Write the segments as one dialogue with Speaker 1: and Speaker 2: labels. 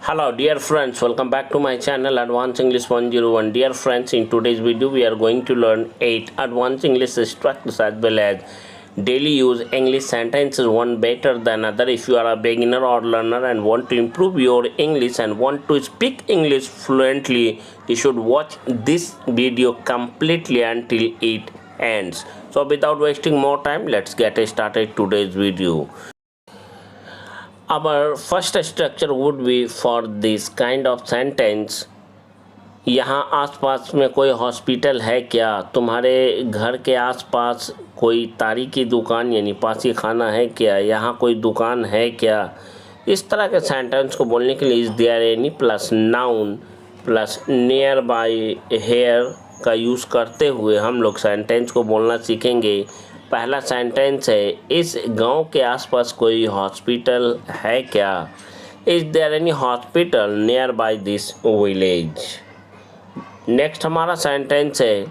Speaker 1: Hello dear friends, welcome back to my channel Advanced English 101. Dear friends, in today's video we are going to learn 8 advanced English structures as well as daily use English sentences, one better than other. If you are a beginner or learner and want to improve your English and want to speak English fluently, you should watch this video completely until it ends. So without wasting more time, let's get started today's video. Our first structure would be for this kind of sentence. यहाँ आसपास में कोई hospital है क्या? तुम्हारे घर के आसपास कोई तारी की दुकान यानी पासी खाना है क्या? यहाँ कोई दुकान है क्या? इस तरह के सेंटेंस को बोलने के लिए is there any plus noun plus nearby here का यूज़ करते हुए हम लोग सेंटेंस को बोलना सीखेंगे. पहला सेंटेंस है, इस गांव के आसपास कोई हॉस्पिटल है क्या? Is there any hospital nearby this village? Next हमारा सेंटेंस है,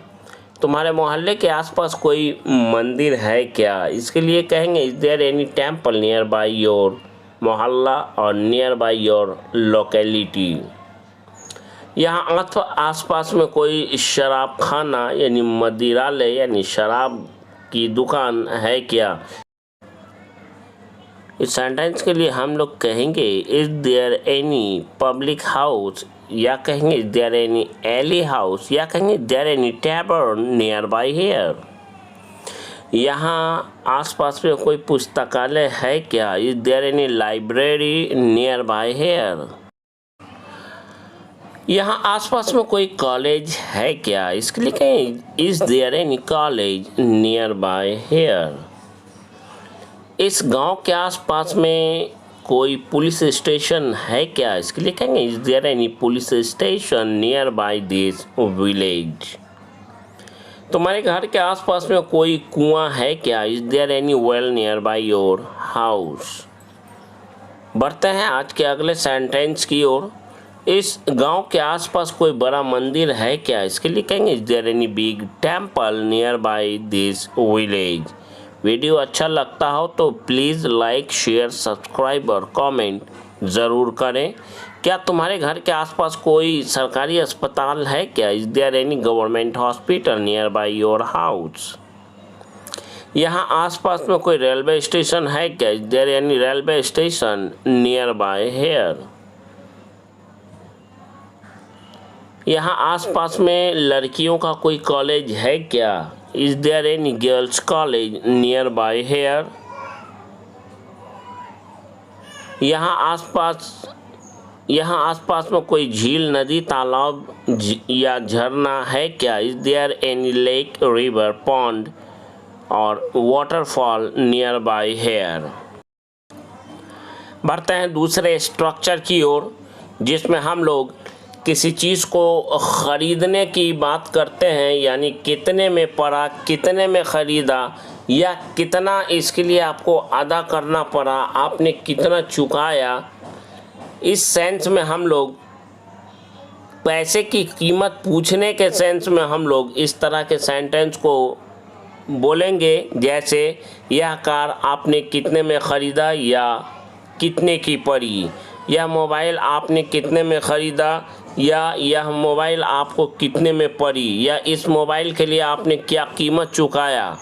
Speaker 1: तुम्हारे मोहल्ले के आसपास कोई मंदिर है क्या? इसके लिए कहेंगे is there any temple nearby your मोहल्ला और नियर बाय योर लोकेलिटी. यहाँ आसपास में कोई शराब खाना यानी मदिरालय यानी शराब की दुकान है क्या? इस सेंटेंस के लिए हम लोग कहेंगे is there any public house या कहेंगे is there any ale house या कहेंगे there any tavern nearby here. यहाँ आसपास में कोई पुस्तकालय है क्या? Is there any library nearby here. यहाँ आसपास में कोई कॉलेज है क्या? इसके लिए कहें is there any college nearby here. इस गांव के आसपास में कोई पुलिस स्टेशन है क्या? इसके लिए कहेंगे is there any police station nearby this village. तुम्हारे घर के आसपास में कोई कुआं है क्या? Is there any well nearby your house. बढ़ते हैं आज के अगले सेंटेंस की ओर. इस गांव के आसपास कोई बड़ा मंदिर है क्या? इसके लिए कहेंगे is there any big temple nearby this village. Video अच्छा लगता हो तो प्लीज़ लाइक शेयर सब्सक्राइब और कमेंट ज़रूर करें. क्या तुम्हारे घर के आसपास कोई सरकारी अस्पताल है क्या? Is there any government hospital nearby your house. यहाँ आसपास में कोई रेलवे स्टेशन है क्या? Is there any railway station nearby here. यहाँ आसपास में लड़कियों का कोई कॉलेज है क्या? Is there any girls college nearby here. यहाँ आसपास में कोई झील नदी तालाब या झरना है क्या? Is there any lake river pond और वाटरफॉल नियर बाय हेयर. बढ़ते हैं दूसरे स्ट्रक्चर की ओर जिसमें हम लोग किसी चीज़ को ख़रीदने की बात करते हैं यानी कितने में पड़ा, कितने में ख़रीदा या कितना इसके लिए आपको अदा करना पड़ा, आपने कितना चुकाया. इस सेंस में हम लोग पैसे की कीमत पूछने के सेंस में हम लोग इस तरह के सेंटेंस को बोलेंगे जैसे यह कार आपने कितने में ख़रीदा या कितने की पड़ी. यह मोबाइल आपने कितने में ख़रीदा या यह मोबाइल आपको कितने में पड़ी या इस मोबाइल के लिए आपने क्या कीमत चुकाया.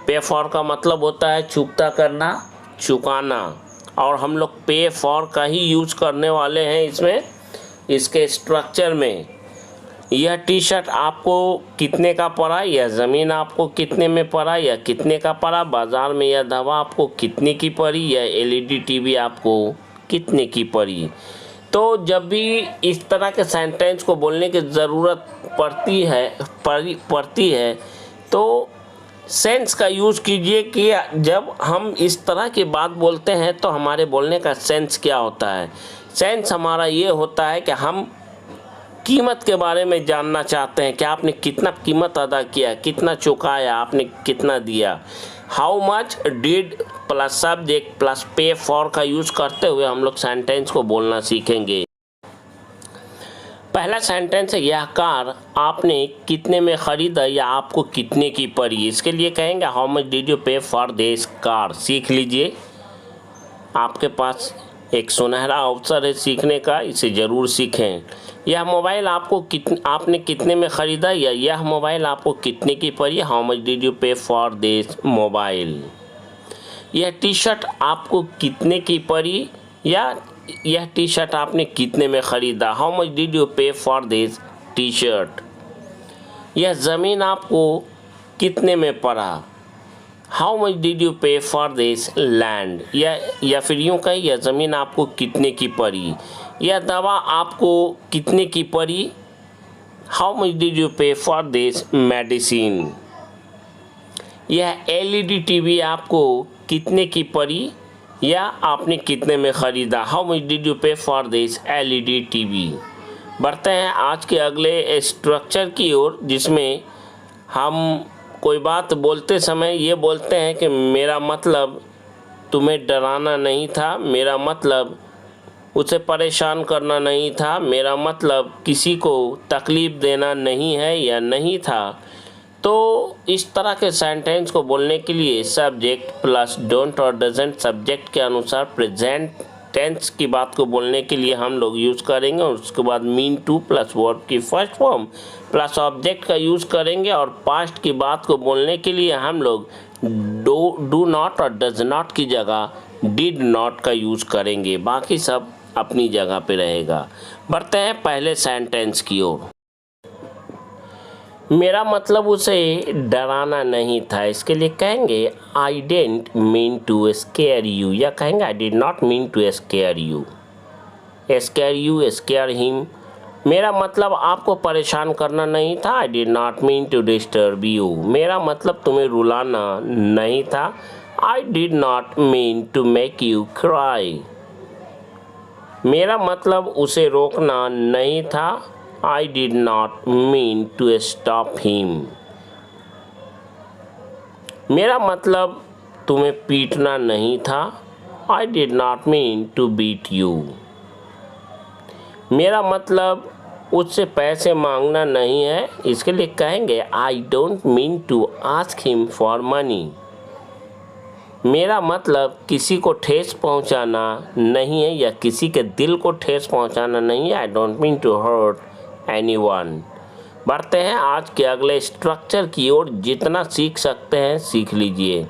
Speaker 1: पे फॉर का मतलब होता है चुकता करना, चुकाना, और हम लोग पे फॉर का ही यूज़ करने वाले हैं इसमें. इसके स्ट्रक्चर में यह टी शर्ट आपको कितने का पड़ा, यह ज़मीन आपको कितने में पड़ा या कितने का पड़ा, बाज़ार में यह दवा आपको कितने की पड़ी, यह एलईडी टीवी आपको कितने की पड़ी. तो जब भी इस तरह के सेंटेंस को बोलने की ज़रूरत पड़ती है तो सेंस का यूज़ कीजिए कि जब हम इस तरह की बात बोलते हैं तो हमारे बोलने का सेंस क्या होता है. सेंस हमारा ये होता है कि हम कीमत के बारे में जानना चाहते हैं कि आपने कितना कीमत अदा किया, कितना चुकाया, आपने कितना दिया. How much did plus subject plus पे फॉर का यूज़ करते हुए हम लोग सेंटेंस को बोलना सीखेंगे. पहला सेंटेंस है यह कार आपने कितने में ख़रीदा या आपको कितने की पड़ी. इसके लिए कहेंगे हाउ मच डिड यू पे फॉर दिस कार. सीख लीजिए, आपके पास एक सुनहरा अवसर है सीखने का, इसे ज़रूर सीखें। यह मोबाइल आपने कितने में ख़रीदा, या यह मोबाइल आपको कितने की पड़ी? हाउ मच डिड यू पे फॉर दिस मोबाइल? यह टी शर्ट आपको कितने की पड़ी, या यह टी शर्ट आपने कितने में ख़रीदा? हाउ मच डिड यू पे फॉर दिस टी शर्ट? यह ज़मीन आपको कितने में पड़ा? हाउ मच डिड यू पे फॉर दिस लैंड? या फिर यूँ कहें, यह ज़मीन आपको कितने की पड़ी? यह दवा आपको कितने की पड़ी? हाउ मच डिड यू पे फॉर दिस मेडिसिन? यह एलईडी टीवी आपको कितने की पड़ी, या आपने कितने में ख़रीदा? हाउ मच डिड यू पे फॉर दिस एलईडी टीवी? बढ़ते हैं आज के अगले स्ट्रक्चर की ओर, जिसमें हम कोई बात बोलते समय ये बोलते हैं कि मेरा मतलब तुम्हें डराना नहीं था, मेरा मतलब उसे परेशान करना नहीं था, मेरा मतलब किसी को तकलीफ़ देना नहीं है या नहीं था। तो इस तरह के सेंटेंस को बोलने के लिए सब्जेक्ट प्लस डोंट और डजंट सब्जेक्ट के अनुसार प्रेजेंट टेंस की बात को बोलने के लिए हम लोग यूज़ करेंगे, और उसके बाद मीन टू प्लस वर्ब की फर्स्ट फॉर्म प्लस ऑब्जेक्ट का यूज़ करेंगे, और पास्ट की बात को बोलने के लिए हम लोग डू नॉट और डज नॉट की जगह डिड नॉट का यूज़ करेंगे। बाकी सब अपनी जगह पे रहेगा। बढ़ते हैं पहले सेंटेंस की ओर। मेरा मतलब उसे डराना नहीं था, इसके लिए कहेंगे I didn't mean to scare you, या कहेंगे I did not mean to scare you, scare him. मेरा मतलब आपको परेशान करना नहीं था, I did not mean to disturb you. मेरा मतलब तुम्हें रुलाना नहीं था, I did not mean to make you cry. मेरा मतलब उसे रोकना नहीं था, I did not mean to stop him. मेरा मतलब तुम्हें पीटना नहीं था, I did not mean to beat you. मेरा मतलब उससे पैसे मांगना नहीं है, इसके लिए कहेंगे I don't mean to ask him for money. मेरा मतलब किसी को ठेस पहुंचाना नहीं है, या किसी के दिल को ठेस पहुंचाना नहीं है, I don't mean to hurt anyone. बढ़ते हैं आज के अगले स्ट्रक्चर की ओर। जितना सीख सकते हैं सीख लीजिए।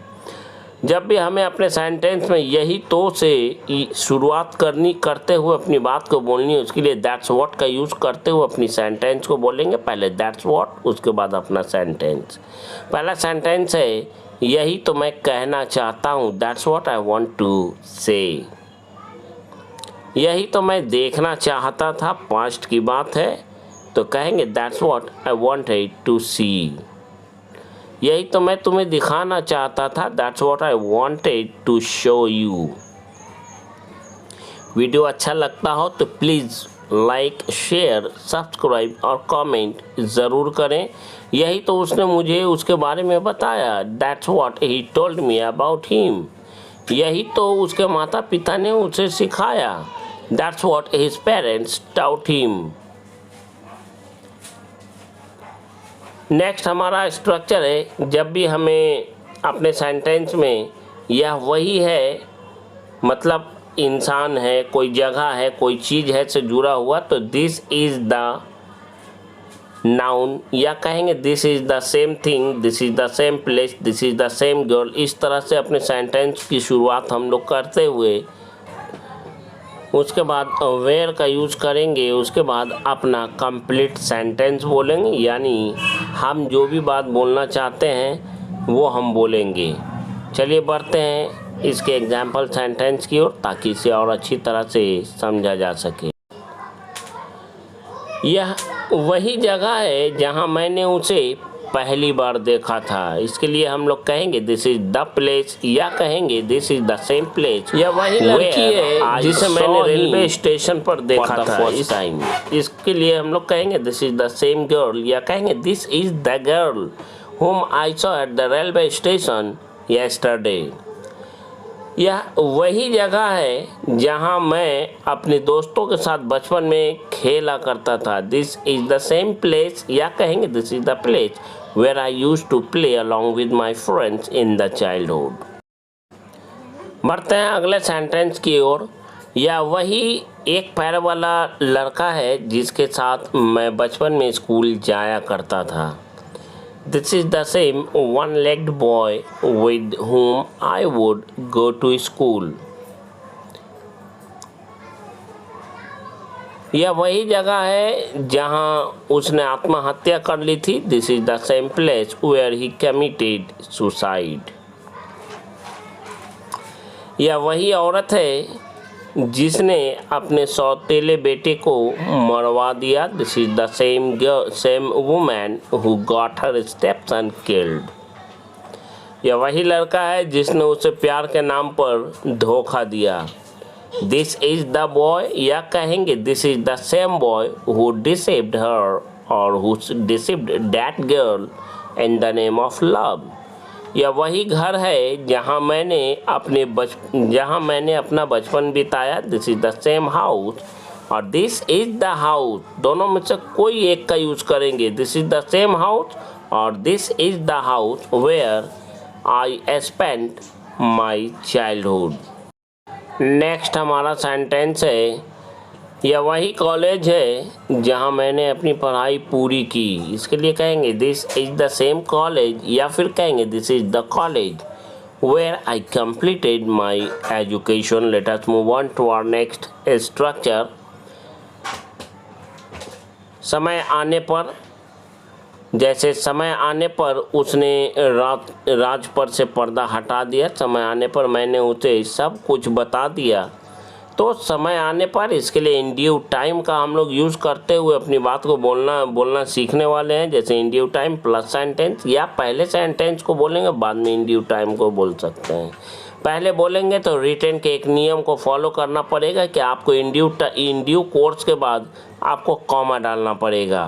Speaker 1: जब भी हमें अपने सेंटेंस में यही तो से शुरुआत करते हुए अपनी बात को बोलनी है, उसके लिए दैट्स व्हाट का यूज़ करते हुए अपनी सेंटेंस को बोलेंगे। पहले दैट्स व्हाट, उसके बाद अपना सेंटेंस। पहला सेंटेंस है यही तो मैं कहना चाहता हूँ, that's what I want to say. यही तो मैं देखना चाहता था, पास्ट की बात है, तो कहेंगे that's what I wanted to see. यही तो मैं तुम्हें दिखाना चाहता था, that's what I wanted to show you. Video अच्छा लगता हो तो प्लीज़ लाइक, शेयर, सब्सक्राइब और कमेंट ज़रूर करें। यही तो उसने मुझे उसके बारे में बताया, that's what he told me about him. यही तो उसके माता पिता ने उसे सिखाया, that's what his parents taught him. Next हमारा स्ट्रक्चर है, जब भी हमें अपने सेंटेंस में यह वही है, मतलब इंसान है, कोई जगह है, कोई चीज़ है से जुड़ा हुआ, तो दिस इज़ द नाउन, या कहेंगे this is the same thing, this is the same place, this is the same girl. इस तरह से अपने सेंटेंस की शुरुआत हम लोग करते हुए उसके बाद वेयर का यूज़ करेंगे, उसके बाद अपना कंप्लीट सेंटेंस बोलेंगे, यानी हम जो भी बात बोलना चाहते हैं वो हम बोलेंगे। चलिए बढ़ते हैं इसके एग्जाम्पल सेंटेंस की ओर, ताकि इसे और अच्छी तरह से समझा जा सके। यह वही जगह है जहां मैंने उसे पहली बार देखा था, इसके लिए हम लोग कहेंगे दिस इज द प्लेस, या कहेंगे this is the same place. यह वही लड़की है जिसे मैंने रेलवे स्टेशन पर देखा था इस टाइम, इसके लिए हम लोग कहेंगे this is the same girl, या कहेंगे this is the girl whom I saw at the railway station yesterday. यह वही जगह है जहां मैं अपने दोस्तों के साथ बचपन में खेला करता था, this is the same place, या कहेंगे this is the place where I used to play along with my friends in the childhood. बढ़ते हैं अगले सेंटेंस की ओर। या वही एक पैर वाला लड़का है जिसके साथ मैं बचपन में स्कूल जाया करता था। This is the same one legged boy with whom I would go to school। यह वही जगह है जहां उसने आत्महत्या कर ली थी। This is the same place where he committed suicide. यह वही औरत है जिसने अपने सौतेले बेटे को मरवा दिया। This is the same woman who got her stepson killed. यह वही लड़का है जिसने उसे प्यार के नाम पर धोखा दिया। दिस इज द बॉय, या कहेंगे this is the same boy who deceived her और who deceived that girl in the name of love. यह वही घर है जहां मैंने अपना बचपन बिताया। This is the same house और दिस इज द हाउस, दोनों में से कोई एक का यूज करेंगे। This is the same house और this is the house where I spent my childhood. Next हमारा सेंटेंस है, यह वही कॉलेज है जहां मैंने अपनी पढ़ाई पूरी की। इसके लिए कहेंगे this is the same college, या फिर कहेंगे this is the college where I completed my education. Let us move on to our next structure. समय आने पर, जैसे समय आने पर उसने राज पर से पर्दा हटा दिया। समय आने पर मैंने उसे सब कुछ बता दिया। तो समय आने पर, इसके लिए इन ड्यू टाइम का हम लोग यूज़ करते हुए अपनी बात को बोलना सीखने वाले हैं। जैसे in due time plus sentence, या पहले सेंटेंस को बोलेंगे बाद में इन ड्यू टाइम को बोल सकते हैं। पहले बोलेंगे तो रिटेन के एक नियम को फॉलो करना पड़ेगा कि आपको इन ड्यू कोर्स के बाद आपको कॉमा डालना पड़ेगा।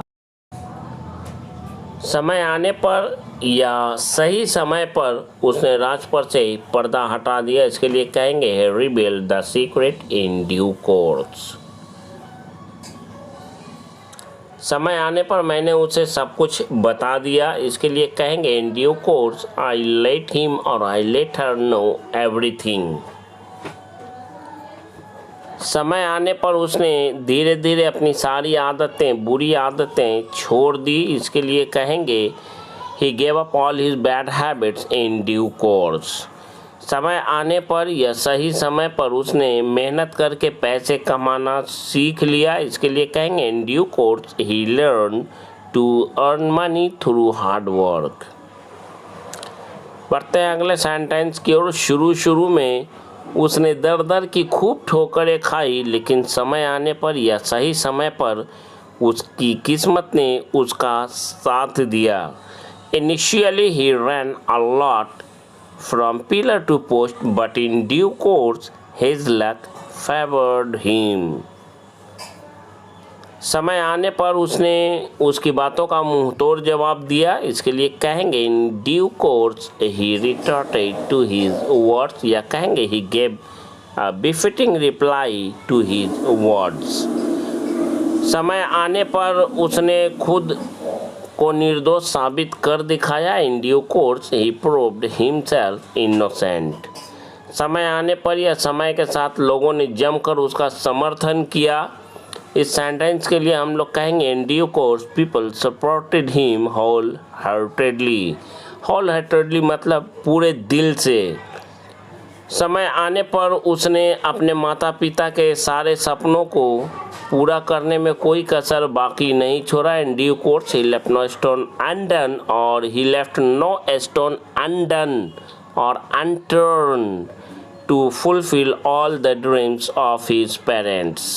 Speaker 1: समय आने पर या सही समय पर उसने राज पर से पर्दा हटा दिया। इसके लिए कहेंगे he revealed the secret in due course। समय आने पर मैंने उसे सब कुछ बता दिया। इसके लिए कहेंगे in due course I let him or I let her know everything। समय आने पर उसने धीरे धीरे अपनी सारी आदतें, बुरी आदतें छोड़ दी। इसके लिए कहेंगे he gave up all his bad habits in due course। समय आने पर या सही समय पर उसने मेहनत करके पैसे कमाना सीख लिया। इसके लिए कहेंगे in due course he learned to earn money through hard work। बढ़ते हैं अगले सेंटेंस की ओर। शुरू में उसने दर की खूब ठोकरें खाई, लेकिन समय आने पर या सही समय पर उसकी किस्मत ने उसका साथ दिया। Initially he ran a lot from pillar to post, but in due course his luck favored him। समय आने पर उसने उसकी बातों का मुंह तोड़ जवाब दिया। इसके लिए कहेंगे in due course he retorted to his words, या कहेंगे he gave a befitting reply to his words। समय आने पर उसने खुद को निर्दोष साबित कर दिखाया। in due course he proved himself innocent। समय आने पर या समय के साथ लोगों ने जमकर उसका समर्थन किया। इस सेंटेंस के लिए हम लोग कहेंगे in due course people supported him wholeheartedly। wholeheartedly मतलब पूरे दिल से। समय आने पर उसने अपने माता पिता के सारे सपनों को पूरा करने में कोई कसर बाकी नहीं छोड़ा। in due course he left no stone undone और he left no stone undone और unturned to fulfill all the dreams of his parents।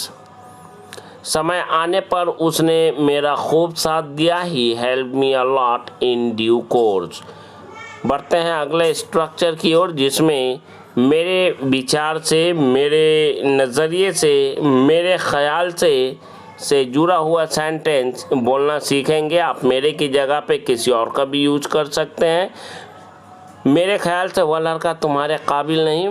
Speaker 1: समय आने पर उसने मेरा खूब साथ दिया। He helped me a lot in due course। बढ़ते हैं अगले स्ट्रक्चर की ओर, जिसमें मेरे विचार से, मेरे नज़रिए से, मेरे ख़याल से जुड़ा हुआ सेंटेंस बोलना सीखेंगे। आप मेरे की जगह पे किसी और का भी यूज कर सकते हैं। मेरे ख्याल से वह लड़का तुम्हारे काबिल नहीं,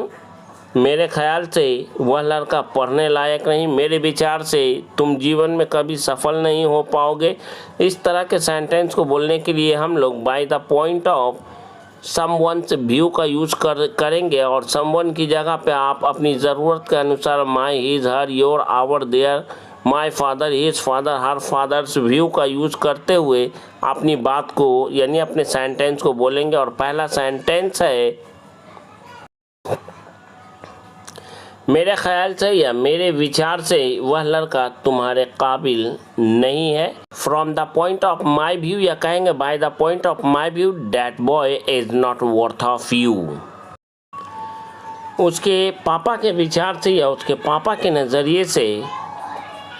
Speaker 1: मेरे ख्याल से वह लड़का पढ़ने लायक नहीं, मेरे विचार से तुम जीवन में कभी सफल नहीं हो पाओगे। इस तरह के सेंटेंस को बोलने के लिए हम लोग bye the point of someone से व्यू का यूज़ करेंगे और समवन की जगह पे आप अपनी ज़रूरत के अनुसार my, his, her, your, our, their, my father, his father, her father's view का यूज़ करते हुए अपनी बात को यानी अपने सेंटेंस को बोलेंगे। और पहला सेंटेंस है, मेरे ख्याल से या मेरे विचार से वह लड़का तुम्हारे काबिल नहीं है। From the point of my view, या कहेंगे by the point of my view that boy is not worth of you. उसके पापा के विचार से या उसके पापा के नज़रिए से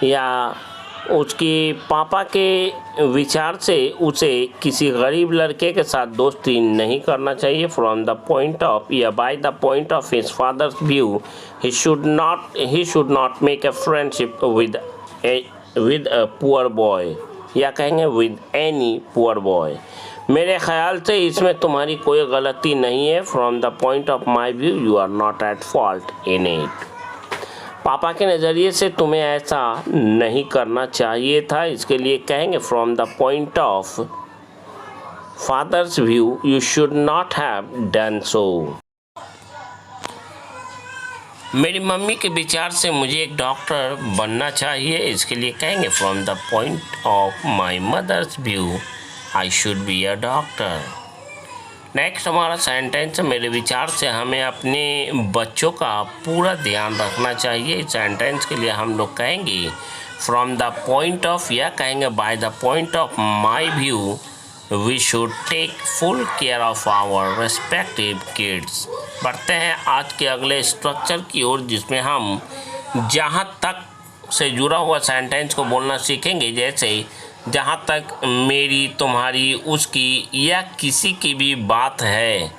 Speaker 1: या उसके पापा के विचार से उसे किसी गरीब लड़के के साथ दोस्ती नहीं करना चाहिए। फ्रॉम द पॉइंट ऑफ या bye the point of his father's view he should not make a friendship with a poor boy, या कहेंगे with any poor boy। मेरे ख्याल से इसमें तुम्हारी कोई गलती नहीं है। From the point of my view you are not at fault in it. पापा के नज़रिए से तुम्हें ऐसा नहीं करना चाहिए था। इसके लिए कहेंगे from the point of father's view you should not have done so. मेरी मम्मी के विचार से मुझे एक डॉक्टर बनना चाहिए। इसके लिए कहेंगे from the point of my mother's view I should be a doctor. Next हमारा सेंटेंस, मेरे विचार से हमें अपने बच्चों का पूरा ध्यान रखना चाहिए। इस सेंटेंस के लिए हम लोग कहेंगे फ्रॉम द पॉइंट ऑफ या कहेंगे by the point of my view we should take full care of our respective kids. बढ़ते हैं आज के अगले स्ट्रक्चर की ओर, जिसमें हम जहाँ तक से जुड़ा हुआ सेंटेंस को बोलना सीखेंगे। जैसे जहाँ तक मेरी, तुम्हारी, उसकी या किसी की भी बात है।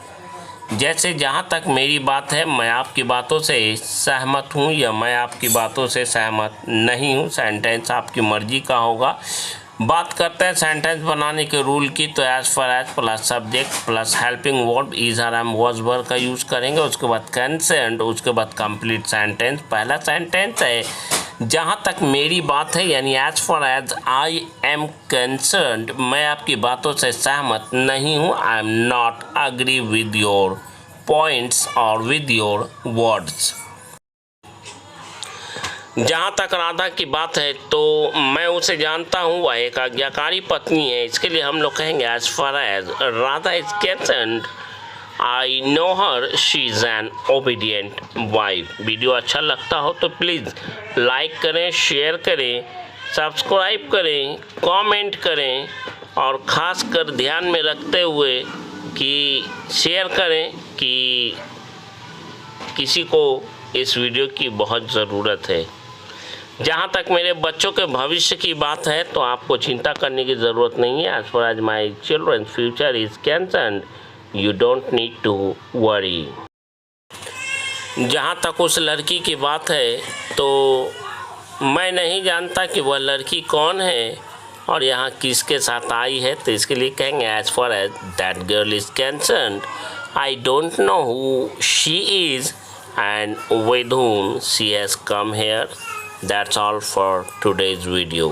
Speaker 1: जैसे जहाँ तक मेरी बात है मैं आपकी बातों से सहमत हूँ या मैं आपकी बातों से सहमत नहीं हूँ। सेंटेंस आपकी मर्जी का होगा। बात करते हैं सेंटेंस बनाने के रूल की, तो as far as plus subject plus helping verb is are am was were का यूज़ करेंगे। उसके बाद कंसेंट, उसके बाद कंप्लीट सेंटेंस। पहला सेंटेंस है जहाँ तक मेरी बात है, यानी as far as I am concerned, मैं आपकी बातों से सहमत नहीं हूँ। I am not agree with your points और विद योर वर्ड्स। जहाँ तक राधा की बात है तो मैं उसे जानता हूँ, वह एक आज्ञाकारी पत्नी है। इसके लिए हम लोग कहेंगे as far as Radha is concerned I know her she is an obedient wife. Video अच्छा लगता हो तो प्लीज़ लाइक करें, शेयर करें, सब्सक्राइब करें, कमेंट करें और ख़ास कर ध्यान में रखते हुए कि शेयर करें कि किसी को इस वीडियो की बहुत ज़रूरत है। जहाँ तक मेरे बच्चों के भविष्य की बात है तो आपको चिंता करने की ज़रूरत नहीं है। As far as my children future is concerned you don't need to worry. जहाँ तक उस लड़की की बात है तो मैं नहीं जानता कि वह लड़की कौन है और यहाँ किसके साथ आई है। तो इसके लिए कहेंगे as far as that girl is concerned I don't know who she is and with whom she has come here. That's all for today's video.